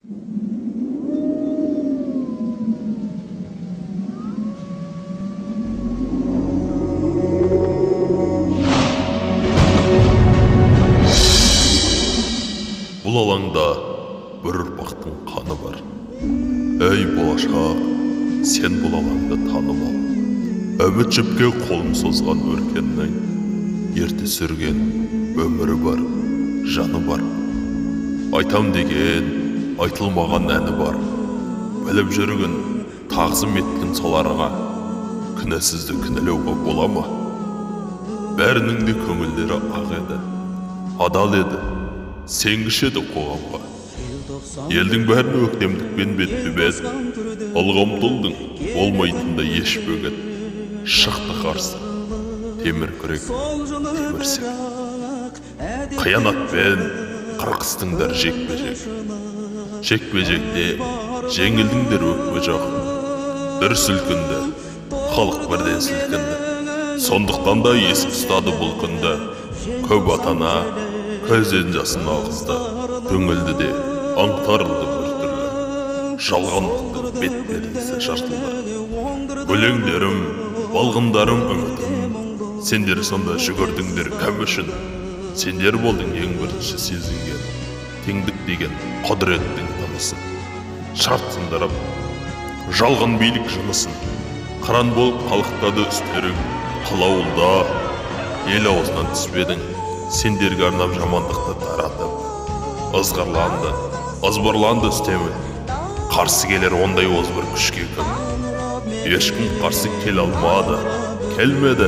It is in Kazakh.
Бұл алаңда бір ұрпақтың қаны бар. Ей болашақ, сен бұл алаңды танып ал. Үміт жіпке қолын созған өркеннің ерте сүрген өмірі бар, жаны бар. Айтам деген айтылмаған әні бар. Біліп жүргін, тағзым еткен соларға күнәсізді кінәлауға бола ма? Бәрінің де көңілдері ақ еді, адал еді, сенгіш еді қоғамға. Елдің бәрін өктемдікпен бетпе-бет, алға ұмтылдың, болмайтында еш бөгет. Шықты қарсы, темір күрек, темір сеп. Қиянатпен қырқыстыңдар жекпе-жек. Жекпе-жекте жеңілдіңдер өкпе жоқ. Дүр сілкінді, халық бірден сілкінді. Сондықтан да есіп ұстады бұл күнді. Көп атана көзден жасын ағызды. Түңілді де аңтарылды бір түрлі. Жалғандықты беттерінісі жартылды. Өлеңдерім, балғындарым үмітім. Сендер сонда жүгірдіңдер кім үшін? Сендер болдың ең бірінші сезінген теңдік деген құдіреттің тынысын. Шарт сындырып, жалған билік жынысын. Қыран болып қалықтады үстерің. Қылауылда ел аузынан түспедің. Сендерге арнап жамандықты таратып. Ызғарланды, ызбырланды үстемін. Қарсы келер ондай озбыр күшке кім? Ешкім қарсы келе алмады, келмеді.